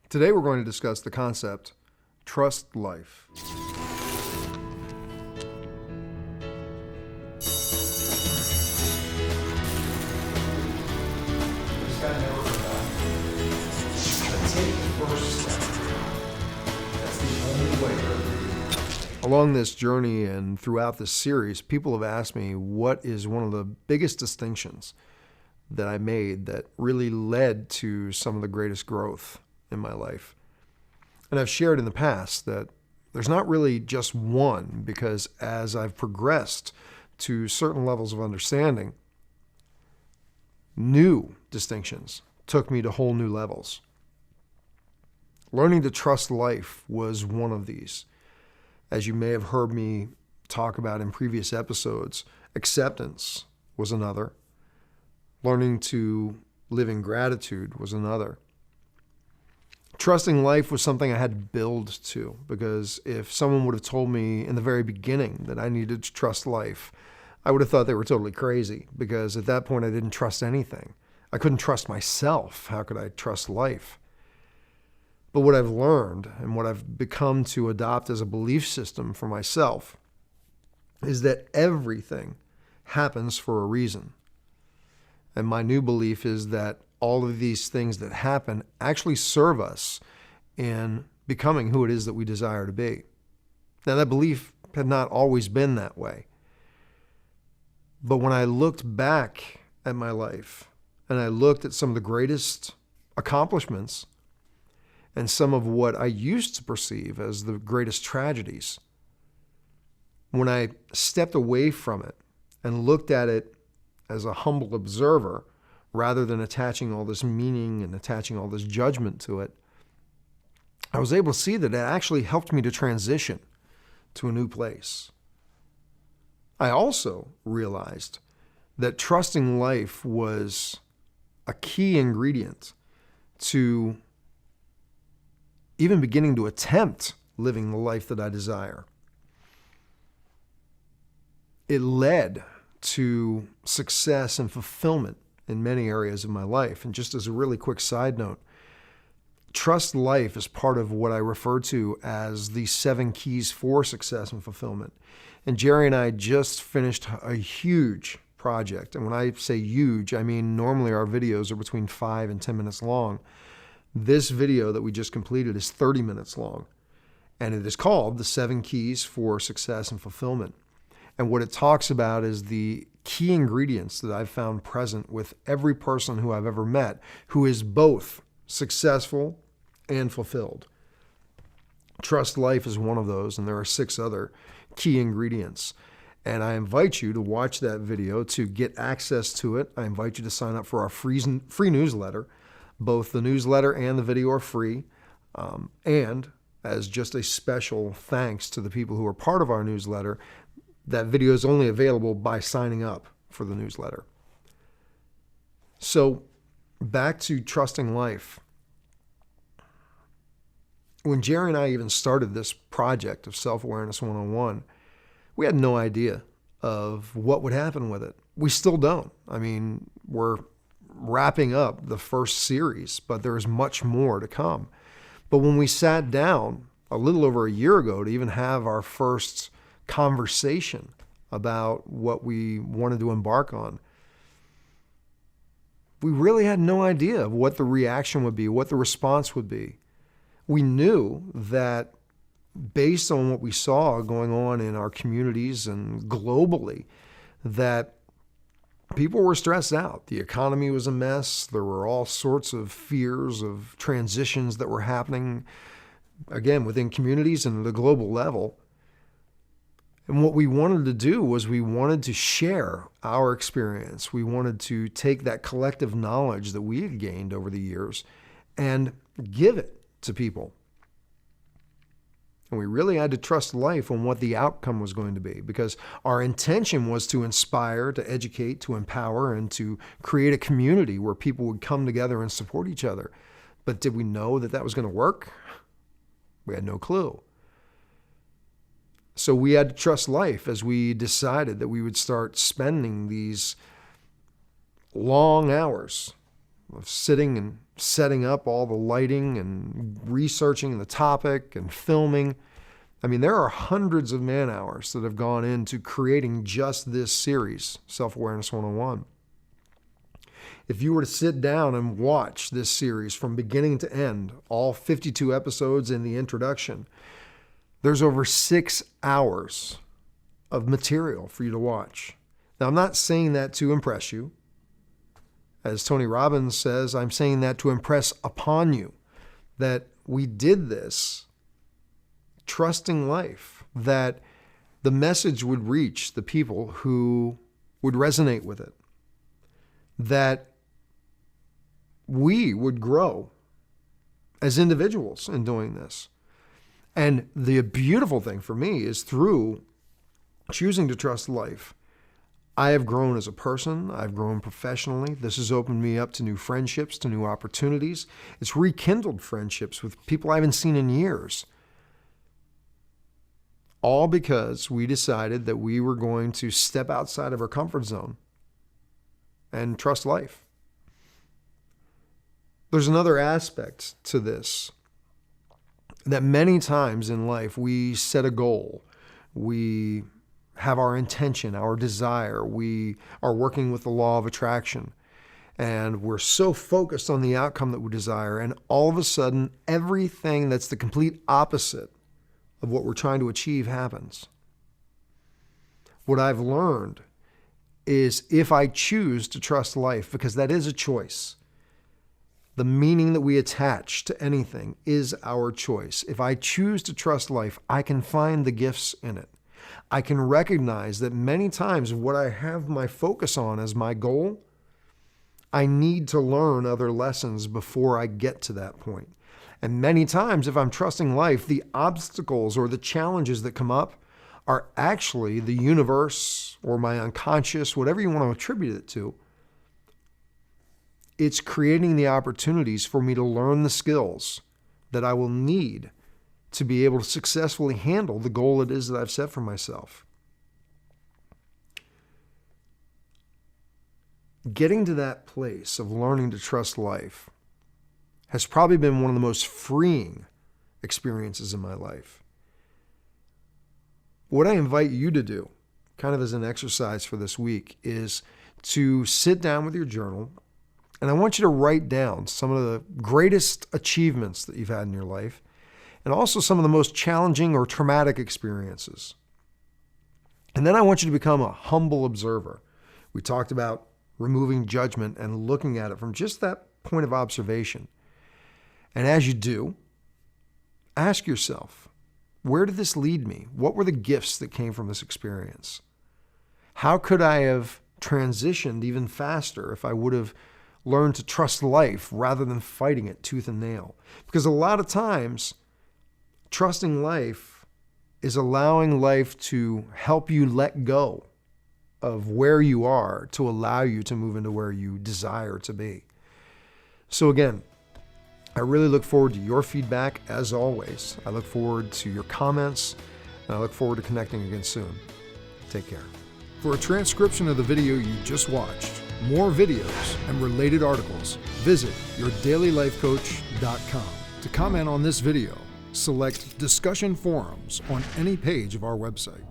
Today we're going to discuss the concept, trust life. Along this journey and throughout this series, people have asked me what is one of the biggest distinctions that I made that really led to some of the greatest growth in my life. And I've shared in the past that there's not really just one, because as I've progressed to certain levels of understanding, new distinctions took me to whole new levels. Learning to trust life was one of these. As you may have heard me talk about in previous episodes, acceptance was another. Learning to live in gratitude was another. Trusting life was something I had to build to, because if someone would have told me in the very beginning that I needed to trust life, I would have thought they were totally crazy, because at that point I didn't trust anything. I couldn't trust myself. How could I trust life? But what I've learned and what I've become to adopt as a belief system for myself is that everything happens for a reason. And my new belief is that all of these things that happen actually serve us in becoming who it is that we desire to be. Now, that belief had not always been that way. But when I looked back at my life and I looked at some of the greatest accomplishments and some of what I used to perceive as the greatest tragedies, when I stepped away from it and looked at it as a humble observer, rather than attaching all this meaning and attaching all this judgment to it, I was able to see that it actually helped me to transition to a new place. I also realized that trusting life was a key ingredient to even beginning to attempt living the life that I desire. It led to success and fulfillment in many areas of my life. And just as a really quick side note, trust life is part of what I refer to as the 7 keys for success and fulfillment. And Jerry and I just finished a huge project. And when I say huge, I mean normally our videos are between 5 and 10 minutes long. This video that we just completed is 30 minutes long. And it is called the 7 keys for success and fulfillment. And what it talks about is the key ingredients that I've found present with every person who I've ever met who is both successful and fulfilled. Trust life is one of those, and there are 6 other key ingredients. And I invite you to watch that video to get access to it. I invite you to sign up for our free newsletter. Both the newsletter and the video are free. And as just a special thanks to the people who are part of our newsletter, that video is only available by signing up for the newsletter. So back to trusting life. When Jerry and I even started this project of Self-Awareness 101, we had no idea of what would happen with it. We still don't. I mean, we're wrapping up the first series, but there's much more to come. But when we sat down a little over a year ago to even have our first conversation about what we wanted to embark on, we really had no idea of what the reaction would be, what the response would be. We knew that based on what we saw going on in our communities and globally, that people were stressed out. The economy was a mess. There were all sorts of fears of transitions that were happening, again, within communities and at a global level. And what we wanted to do was we wanted to share our experience. We wanted to take that collective knowledge that we had gained over the years and give it to people. And we really had to trust life on what the outcome was going to be, because our intention was to inspire, to educate, to empower, and to create a community where people would come together and support each other. But did we know that that was going to work? We had no clue. So we had to trust life as we decided that we would start spending these long hours of sitting and setting up all the lighting and researching the topic and filming. I mean, there are hundreds of man hours that have gone into creating just this series, Self-Awareness 101. If you were to sit down and watch this series from beginning to end, all 52 episodes in the introduction, there's over 6 hours of material for you to watch. Now, I'm not saying that to impress you. As Tony Robbins says, I'm saying that to impress upon you that we did this trusting life, that the message would reach the people who would resonate with it, that we would grow as individuals in doing this. And the beautiful thing for me is through choosing to trust life, I have grown as a person. I've grown professionally. This has opened me up to new friendships, to new opportunities. It's rekindled friendships with people I haven't seen in years. All because we decided that we were going to step outside of our comfort zone and trust life. There's another aspect to this, that many times in life we set a goal. We have our intention, our desire. We are working with the law of attraction. And we're so focused on the outcome that we desire. And all of a sudden, everything that's the complete opposite of what we're trying to achieve happens. What I've learned is if I choose to trust life, because that is a choice, the meaning that we attach to anything is our choice. If I choose to trust life, I can find the gifts in it. I can recognize that many times what I have my focus on as my goal, I need to learn other lessons before I get to that point. And many times, if I'm trusting life, the obstacles or the challenges that come up are actually the universe or my unconscious, whatever you want to attribute it to. It's creating the opportunities for me to learn the skills that I will need to be able to successfully handle the goal it is that I've set for myself. Getting to that place of learning to trust life has probably been one of the most freeing experiences in my life. What I invite you to do, kind of as an exercise for this week, is to sit down with your journal, and I want you to write down some of the greatest achievements that you've had in your life, and also some of the most challenging or traumatic experiences. And then I want you to become a humble observer. We talked about removing judgment and looking at it from just that point of observation. And as you do, ask yourself, where did this lead me? What were the gifts that came from this experience? How could I have transitioned even faster if I would have learned to trust life rather than fighting it tooth and nail? Because a lot of times, trusting life is allowing life to help you let go of where you are to allow you to move into where you desire to be. So again, I really look forward to your feedback as always. I look forward to your comments, and I look forward to connecting again soon. Take care. For a transcription of the video you just watched, more videos, and related articles, visit yourdailylifecoach.com. To comment on this video, select Discussion Forums on any page of our website.